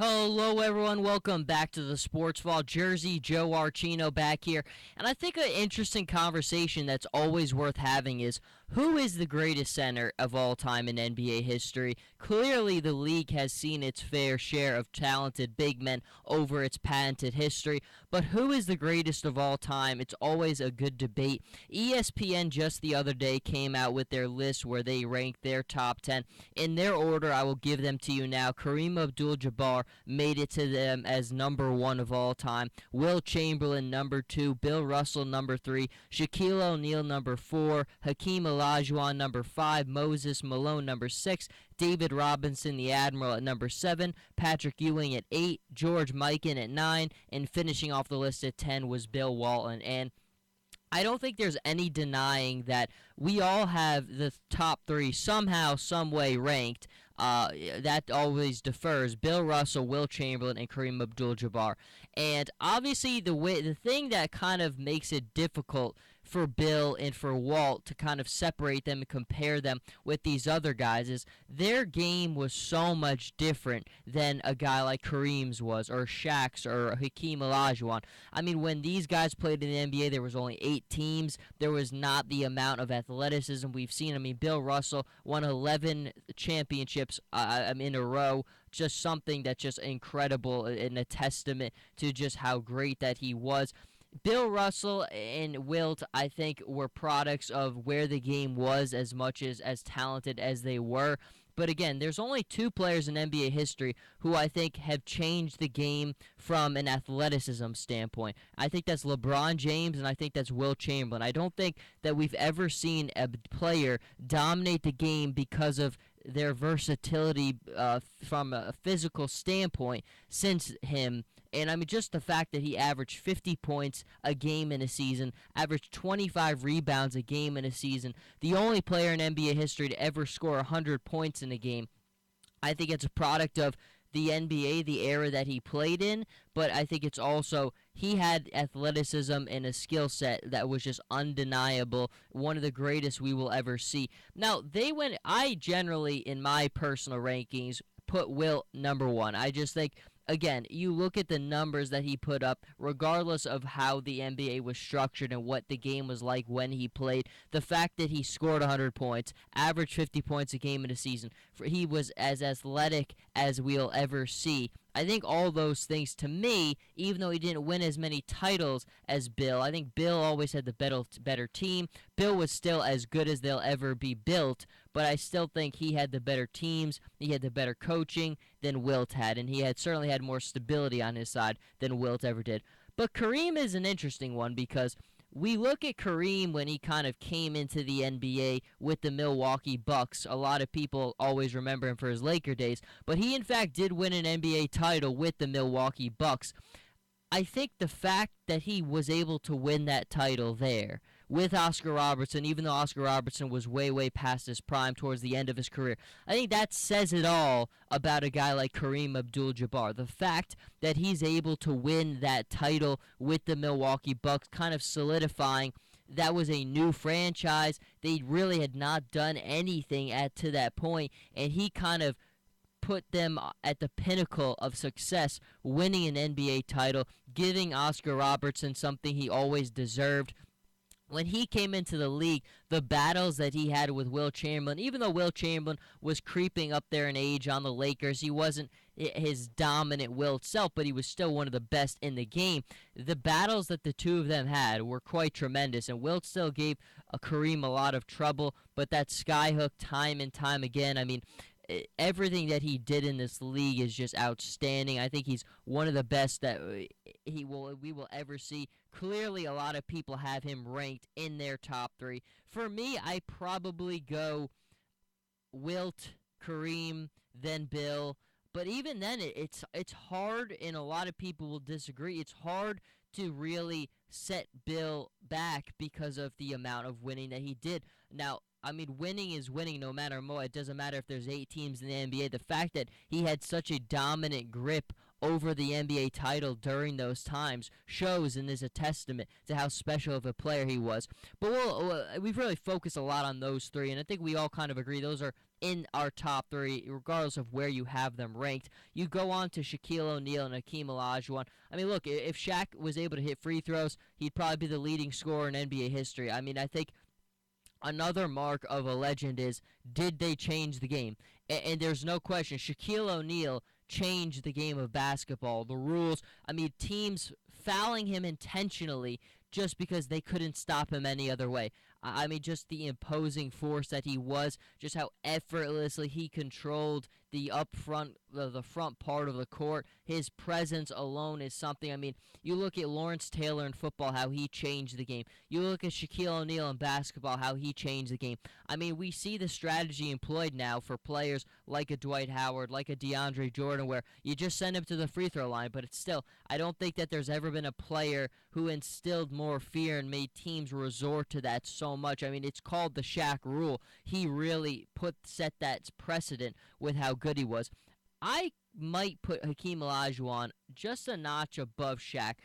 Hello, everyone. Welcome back to the Sports Vault. Jersey Joe Archino back here. And I think an interesting conversation that's always worth having is who is the greatest center of all time in NBA history? Clearly, the league has seen its fair share of talented big men over its patented history. But who is the greatest of all time? It's always a good debate. ESPN just the other day came out with their list where they ranked their top 10. In their order, I will give them to you now. Kareem Abdul-Jabbar made it to them as number 1 of all time. Wilt Chamberlain, number 2. Bill Russell, number 3. Shaquille O'Neal, number 4. Hakeem Olajuwon, number 5. Moses Malone, number 6. David Robinson, the Admiral, at number 7. Patrick Ewing at 8. George Mikan at 9. And finishing off the list at 10 was Bill Walton. And I don't think there's any denying that we all have the top 3 somehow, some way ranked. That always differs. Bill Russell, Wilt Chamberlain, and Kareem Abdul-Jabbar. And obviously, the thing that kind of makes it difficult for Bill and for Walt to kind of separate them and compare them with these other guys is their game was so much different than a guy like Kareem's was, or Shaq's, or Hakeem Olajuwon. I mean, when these guys played in the NBA, there was only 8 teams. There was not the amount of athleticism we've seen. I mean, Bill Russell won 11 championships in a row. Just something that's just incredible and a testament to just how great that he was. Bill Russell and Wilt, I think, were products of where the game was as much as talented as they were. But again, there's only 2 players in NBA history who I think have changed the game from an athleticism standpoint. I think that's LeBron James, and I think that's Wilt Chamberlain. I don't think that we've ever seen a player dominate the game because of their versatility from a physical standpoint since him. And I mean, just the fact that he averaged 50 points a game in a season, averaged 25 rebounds a game in a season, the only player in NBA history to ever score 100 points in a game. I think it's a product of the NBA, the era that he played in, but I think it's also he had athleticism and a skill set that was just undeniable, one of the greatest we will ever see. Now, I generally, in my personal rankings, put Wilt number 1. I just think, again, you look at the numbers that he put up, regardless of how the NBA was structured and what the game was like when he played, the fact that he scored 100 points, averaged 50 points a game in a season, he was as athletic as we'll ever see. I think all those things, to me, even though he didn't win as many titles as Bill, I think Bill always had the better team. Bill was still as good as they'll ever be built, but I still think he had the better teams, he had the better coaching than Wilt had, and he certainly had more stability on his side than Wilt ever did. But Kareem is an interesting one because we look at Kareem when he kind of came into the NBA with the Milwaukee Bucks. A lot of people always remember him for his Laker days, but he in fact did win an NBA title with the Milwaukee Bucks. I think the fact that he was able to win that title there with Oscar Robertson, even though Oscar Robertson was way, way past his prime towards the end of his career, I think that says it all about a guy like Kareem Abdul-Jabbar. The fact that he's able to win that title with the Milwaukee Bucks, kind of solidifying that was a new franchise. They really had not done anything to that point, and he kind of put them at the pinnacle of success, winning an NBA title, giving Oscar Robertson something he always deserved. When he came into the league, the battles that he had with Wilt Chamberlain, even though Wilt Chamberlain was creeping up there in age on the Lakers, he wasn't his dominant Wilt self, but he was still one of the best in the game. The battles that the two of them had were quite tremendous, and Wilt still gave Kareem a lot of trouble, but that skyhook time and time again, I mean, everything that he did in this league is just outstanding. I think he's one of the best that we will ever see. Clearly, a lot of people have him ranked in their top 3. For me, I probably go Wilt, Kareem, then Bill. But even then, it's hard, and a lot of people will disagree. It's hard to really set Bill back because of the amount of winning that he did. Now, I mean, winning is winning no matter what. It doesn't matter if there's 8 teams in the NBA. The fact that he had such a dominant grip over the NBA title during those times shows and is a testament to how special of a player he was. But we've really focused a lot on those three, and I think we all kind of agree those are in our top three, regardless of where you have them ranked. You go on to Shaquille O'Neal and Hakeem Olajuwon. I mean, look, if Shaq was able to hit free throws, he'd probably be the leading scorer in NBA history. I mean, I think another mark of a legend is, did they change the game? And there's no question, Shaquille O'Neal changed the game of basketball. The rules, I mean, teams fouling him intentionally just because they couldn't stop him any other way. I mean, just the imposing force that he was, just how effortlessly he controlled the the front part of the court. His presence alone is something. I mean, you look at Lawrence Taylor in football, how he changed the game. You look at Shaquille O'Neal in basketball, how he changed the game. I mean, we see the strategy employed now for players like a Dwight Howard, like a DeAndre Jordan, where you just send him to the free throw line. But it's still, I don't think that there's ever been a player who instilled more fear and made teams resort to that so much. I mean, it's called the Shaq rule. He really set that precedent with how good he was. I might put Hakeem Olajuwon just a notch above Shaq,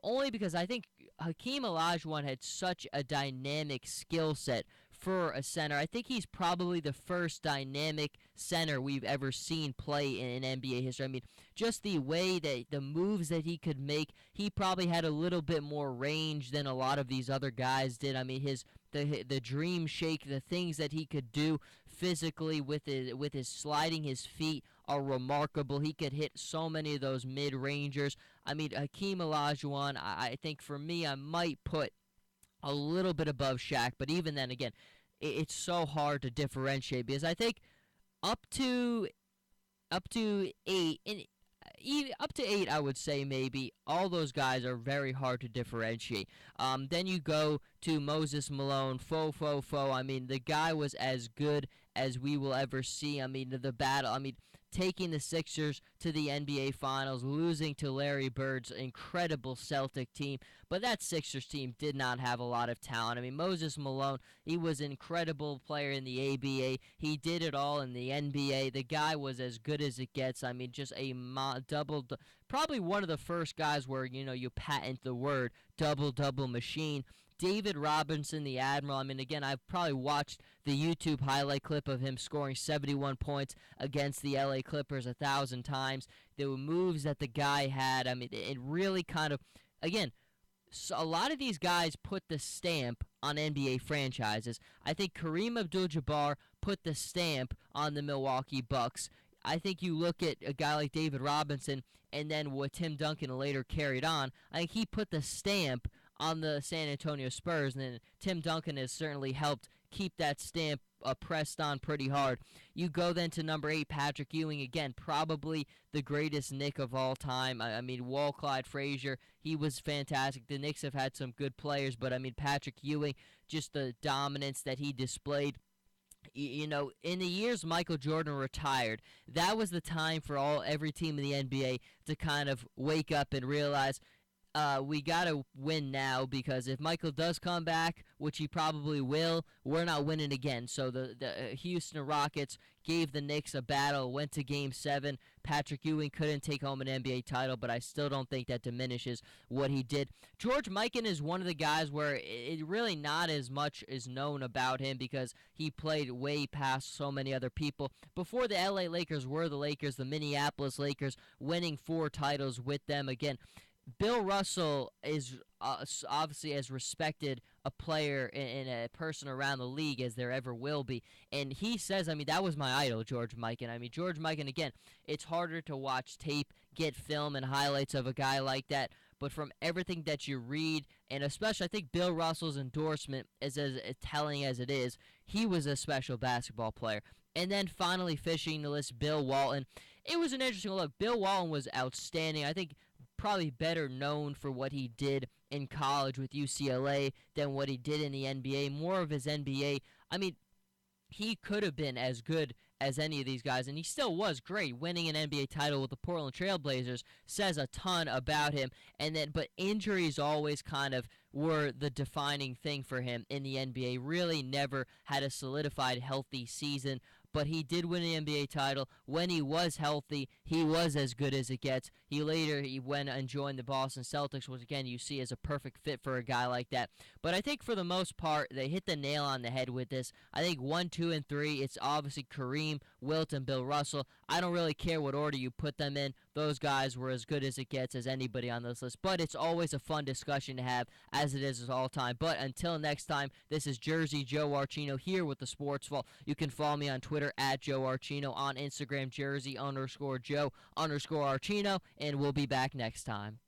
only because I think Hakeem Olajuwon had such a dynamic skill set for a center. I think he's probably the first dynamic center we've ever seen play in NBA history. I mean, just the way that the moves that he could make, he probably had a little bit more range than a lot of these other guys did. I mean, the dream shake, the things that he could do physically with his sliding his feet are remarkable. He could hit so many of those mid-rangers. I mean, Hakeem Olajuwon, I think for me, I might put a little bit above Shaq, but even then, again, it's so hard to differentiate because I think up to 8 and even up to 8, I would say maybe all those guys are very hard to differentiate. Then you go to Moses Malone, fo. I mean, the guy was as good as we will ever see. I mean, the battle. I mean, taking the Sixers to the NBA Finals, losing to Larry Bird's incredible Celtic team. But that Sixers team did not have a lot of talent. I mean, Moses Malone, he was an incredible player in the ABA. He did it all in the NBA. The guy was as good as it gets. I mean, just a probably one of the first guys where, you patent the word double-double machine. David Robinson, the Admiral. I mean, again, I've probably watched the YouTube highlight clip of him scoring 71 points against the LA Clippers 1,000 times. The moves that the guy had, I mean, it really kind of, again, so a lot of these guys put the stamp on NBA franchises. I think Kareem Abdul-Jabbar put the stamp on the Milwaukee Bucks. I think you look at a guy like David Robinson and then what Tim Duncan later carried on, I think he put the stamp on the San Antonio Spurs, and then Tim Duncan has certainly helped keep that stamp pressed on pretty hard. You go then to number 8, Patrick Ewing, again, probably the greatest Knick of all time. I mean, Clyde Frazier, he was fantastic. The Knicks have had some good players, but I mean, Patrick Ewing, just the dominance that he displayed. In the years Michael Jordan retired, that was the time for every team in the NBA to kind of wake up and realize, we got to win now, because if Michael does come back, which he probably will, we're not winning again. So the Houston Rockets gave the Knicks a battle, went to Game 7. Patrick Ewing couldn't take home an NBA title, but I still don't think that diminishes what he did. George Mikan is one of the guys where it really not as much is known about him because he played way past so many other people. Before the LA Lakers were the Lakers, the Minneapolis Lakers winning 4 titles with them. Again, Bill Russell is obviously as respected a player and a person around the league as there ever will be. And he says, I mean, that was my idol, George Mikan. I mean, George Mikan, again, it's harder to watch tape, get film and highlights of a guy like that. But from everything that you read, and especially I think Bill Russell's endorsement is as telling as it is, he was a special basketball player. And then finally finishing the list, Bill Walton. It was an interesting look. Bill Walton was outstanding. I think probably better known for what he did in college with UCLA than what he did in the NBA. More of his NBA, I mean, he could have been as good as any of these guys, and he still was great. Winning an NBA title with the Portland Trail Blazers says a ton about him. But injuries always kind of were the defining thing for him in the NBA. Really never had a solidified healthy season. but he did win an NBA title. When he was healthy, he was as good as it gets. He went and joined the Boston Celtics, which again you see as a perfect fit for a guy like that. But I think for the most part, they hit the nail on the head with this. I think 1, 2, and 3, it's obviously Kareem, Wilt, and Bill Russell. I don't really care what order you put them in. Those guys were as good as it gets as anybody on this list. But it's always a fun discussion to have, as it is all time. But until next time, this is Jersey Joe Archino here with the Sports Vault. You can follow me on Twitter at Joe Archino, on Instagram Jersey_Joe_Archino, and we'll be back next time.